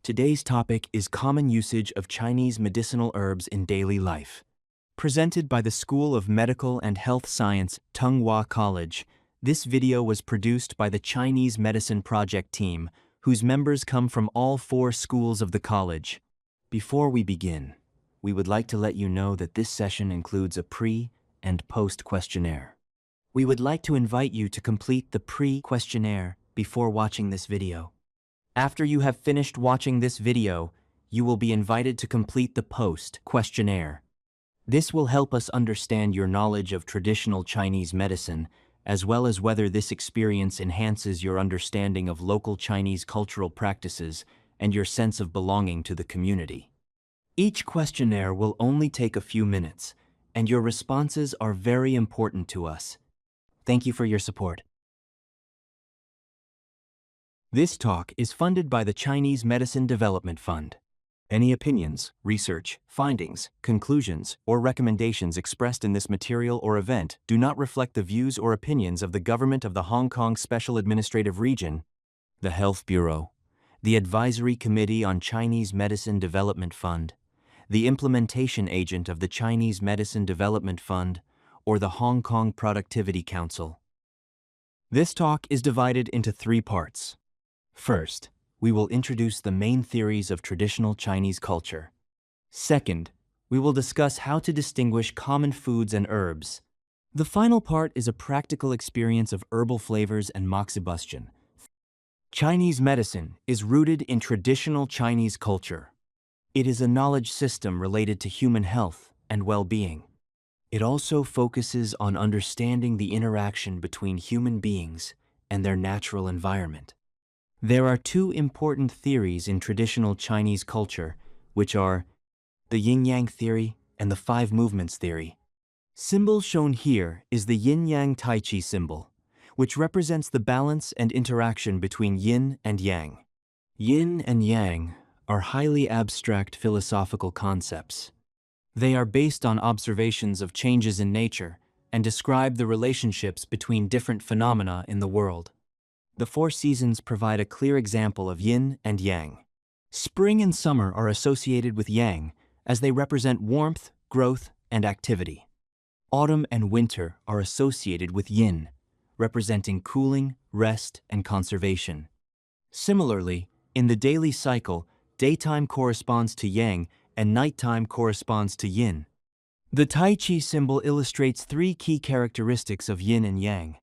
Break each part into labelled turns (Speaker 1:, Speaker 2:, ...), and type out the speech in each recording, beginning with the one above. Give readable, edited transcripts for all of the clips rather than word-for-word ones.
Speaker 1: Today's topic is common usage of Chinese medicinal herbs in daily life. Presented by the School of Medical and Health Science, Tunghua College, this video was produced by the Chinese Medicine Project team, whose members come from all 4 schools of the college. Before we begin, we would like to let you know that this session includes a pre- and post-questionnaire. We would like to invite you to complete the pre-questionnaire before watching this video. After you have finished watching this video, you will be invited to complete the post-questionnaire. This will help us understand your knowledge of traditional Chinese medicine, as well as whether this experience enhances your understanding of local Chinese cultural practices and your sense of belonging to the community. Each questionnaire will only take a few minutes, and your responses are very important to us. Thank you for your support. This talk is funded by the Chinese Medicine Development Fund. Any opinions, research, findings, conclusions, or recommendations expressed in this material or event do not reflect the views or opinions of the Government of the Hong Kong Special Administrative Region, the Health Bureau, the Advisory Committee on Chinese Medicine Development Fund, the Implementation Agent of the Chinese Medicine Development Fund, or the Hong Kong Productivity Council. This talk is divided into 3 parts. First, we will introduce the main theories of traditional Chinese culture. Second, we will discuss how to distinguish common foods and herbs. The final part is a practical experience of herbal flavors and moxibustion. Chinese medicine is rooted in traditional Chinese culture. It is a knowledge system related to human health and well-being. It also focuses on understanding the interaction between human beings and their natural environment. There are 2 important theories in traditional Chinese culture, which are the yin-yang theory and the 5 movements theory. Symbol shown here is the yin-yang Tai Chi symbol, which represents the balance and interaction between yin and yang. Yin and yang are highly abstract philosophical concepts. They are based on observations of changes in nature and describe the relationships between different phenomena in the world. The 4 seasons provide a clear example of yin and yang. Spring and summer are associated with yang, as they represent warmth, growth, and activity. Autumn and winter are associated with yin, representing cooling, rest, and conservation. Similarly, in the daily cycle, daytime corresponds to yang and nighttime corresponds to yin. The Tai Chi symbol illustrates 3 key characteristics of yin and yang.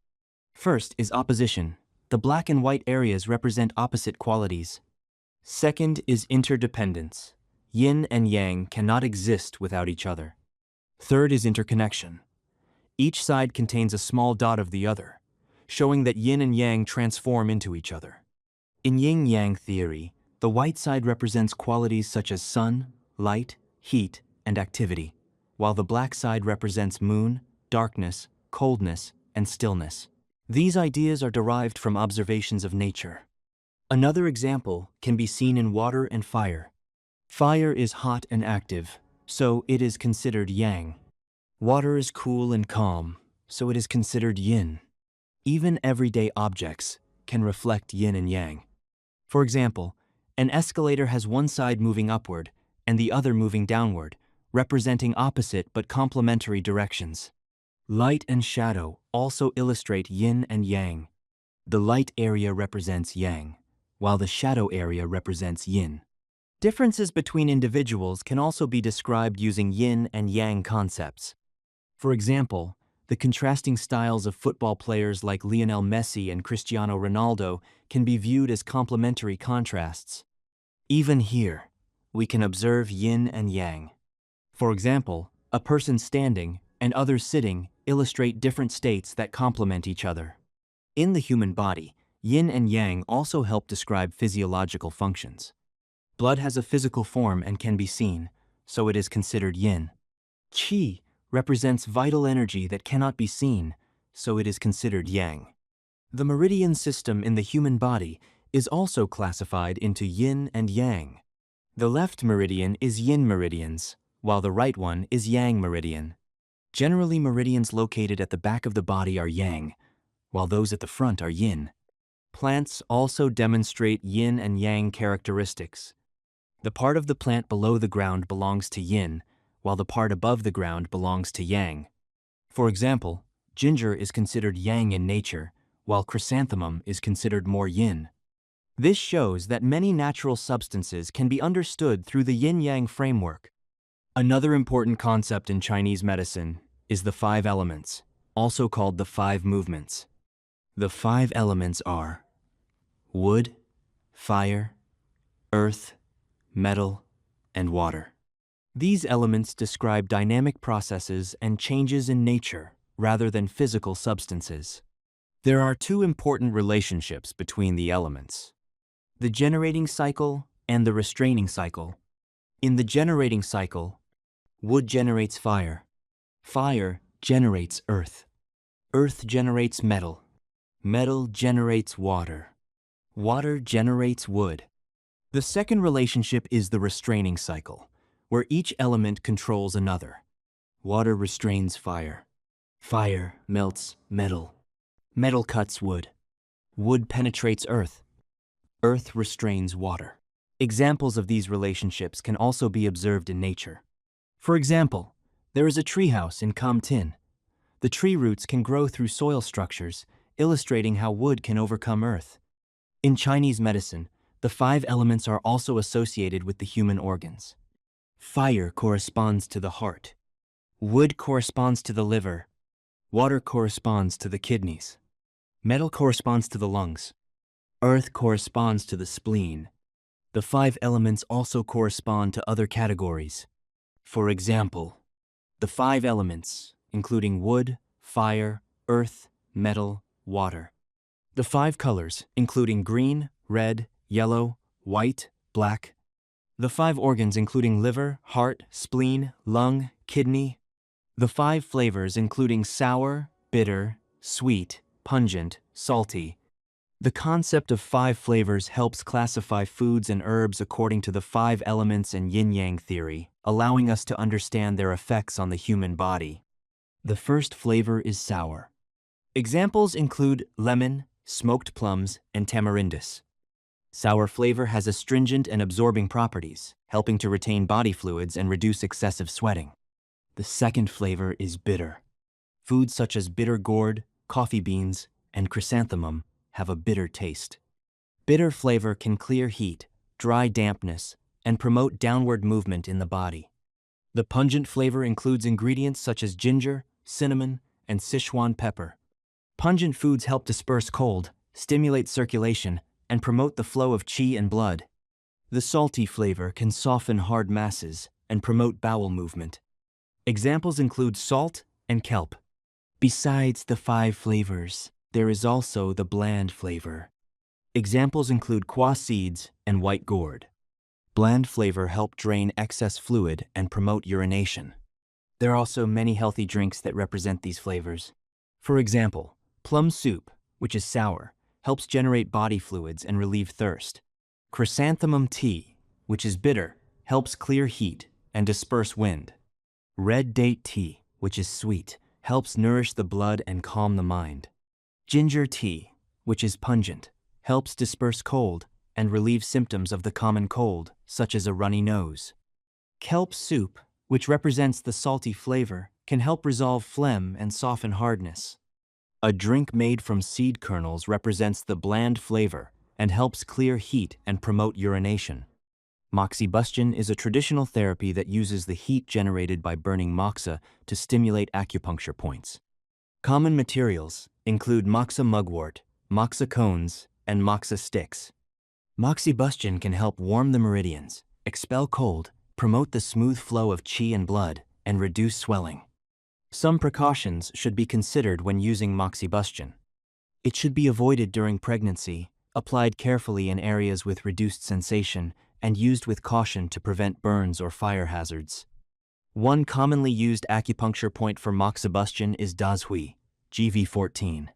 Speaker 1: First is opposition. The black and white areas represent opposite qualities. Second is interdependence. Yin and yang cannot exist without each other. Third is interconnection. Each side contains a small dot of the other, showing that yin and yang transform into each other. In yin-yang theory, the white side represents qualities such as sun, light, heat, and activity, while the black side represents moon, darkness, coldness, and stillness. These ideas are derived from observations of nature. Another example can be seen in water and fire. Fire is hot and active, so it is considered yang. Water is cool and calm, so it is considered yin. Even everyday objects can reflect yin and yang. For example, an escalator has one side moving upward and the other moving downward, representing opposite but complementary directions. Light and shadow also illustrate yin and yang. The light area represents yang, while the shadow area represents yin. Differences between individuals can also be described using yin and yang concepts. For example, the contrasting styles of football players like Lionel Messi and Cristiano Ronaldo can be viewed as complementary contrasts. Even here, we can observe yin and yang. For example, a person standing and others sitting illustrate different states that complement each other. In the human body, yin and yang also help describe physiological functions. Blood has a physical form and can be seen, so it is considered yin. Qi represents vital energy that cannot be seen, so it is considered yang. The meridian system in the human body is also classified into yin and yang. The left meridian is yin meridians, while the right one is yang meridian. Generally, meridians located at the back of the body are yang, while those at the front are yin. Plants also demonstrate yin and yang characteristics. The part of the plant below the ground belongs to yin, while the part above the ground belongs to yang. For example, ginger is considered yang in nature, while chrysanthemum is considered more yin. This shows that many natural substances can be understood through the yin-yang framework. Another important concept in Chinese medicine is the 5 elements, also called the 5 movements. The 5 elements are wood, fire, earth, metal, and water. These elements describe dynamic processes and changes in nature rather than physical substances. There are 2 important relationships between the elements: the generating cycle and the restraining cycle. In the generating cycle, wood generates fire. Fire generates earth. Earth generates metal. Metal generates water. Water generates wood. The second relationship is the restraining cycle, where each element controls another. Water restrains fire. Fire melts metal. Metal cuts wood. Wood penetrates earth. Earth restrains water. Examples of these relationships can also be observed in nature. For example, there is a treehouse in Kam-tin. The tree roots can grow through soil structures, illustrating how wood can overcome earth. In Chinese medicine, the 5 elements are also associated with the human organs. Fire corresponds to the heart. Wood corresponds to the liver. Water corresponds to the kidneys. Metal corresponds to the lungs. Earth corresponds to the spleen. The 5 elements also correspond to other categories. For example, the 5 elements, including wood, fire, earth, metal, water. The 5 colors, including green, red, yellow, white, black. The 5 organs, including liver, heart, spleen, lung, kidney. The 5 flavors, including sour, bitter, sweet, pungent, salty. The concept of 5 flavors helps classify foods and herbs according to the 5 elements and yin-yang theory, allowing us to understand their effects on the human body. The first flavor is sour. Examples include lemon, smoked plums, and tamarindus. Sour flavor has astringent and absorbing properties, helping to retain body fluids and reduce excessive sweating. The second flavor is bitter. Foods such as bitter gourd, coffee beans, and chrysanthemum have a bitter taste. Bitter flavor can clear heat, dry dampness, and promote downward movement in the body. The pungent flavor includes ingredients such as ginger, cinnamon, and Sichuan pepper. Pungent foods help disperse cold, stimulate circulation, and promote the flow of qi and blood. The salty flavor can soften hard masses and promote bowel movement. Examples include salt and kelp. Besides the 5 flavors, there is also the bland flavor. Examples include kwa seeds and white gourd. Bland flavor help drain excess fluid and promote urination. There are also many healthy drinks that represent these flavors. For example, plum soup, which is sour, helps generate body fluids and relieve thirst. Chrysanthemum tea, which is bitter, helps clear heat and disperse wind. Red date tea, which is sweet, helps nourish the blood and calm the mind. Ginger tea, which is pungent, helps disperse cold and relieve symptoms of the common cold, such as a runny nose. Kelp soup, which represents the salty flavor, can help resolve phlegm and soften hardness. A drink made from seed kernels represents the bland flavor and helps clear heat and promote urination. Moxibustion is a traditional therapy that uses the heat generated by burning moxa to stimulate acupuncture points. Common materials include moxa mugwort, moxa cones, and moxa sticks. Moxibustion can help warm the meridians, expel cold, promote the smooth flow of qi and blood, and reduce swelling. Some precautions should be considered when using moxibustion. It should be avoided during pregnancy, applied carefully in areas with reduced sensation, and used with caution to prevent burns or fire hazards. One commonly used acupuncture point for moxibustion is Dazhui, GV14.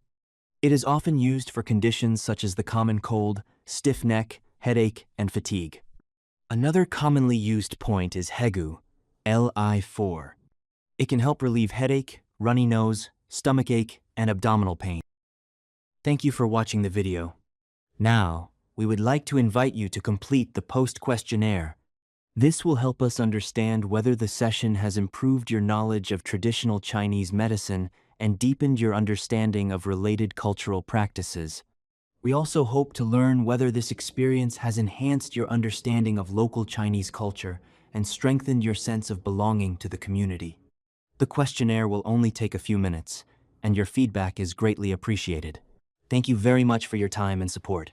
Speaker 1: It is often used for conditions such as the common cold, stiff neck, headache, and fatigue. Another commonly used point is Hegu, Li4. It can help relieve headache, runny nose, stomachache, and abdominal pain. Thank you for watching the video. Now, we would like to invite you to complete the post questionnaire This will help us understand whether the session has improved your knowledge of traditional Chinese medicine and deepened your understanding of related cultural practices. We also hope to learn whether this experience has enhanced your understanding of local Chinese culture and strengthened your sense of belonging to the community. The questionnaire will only take a few minutes, and your feedback is greatly appreciated. Thank you very much for your time and support.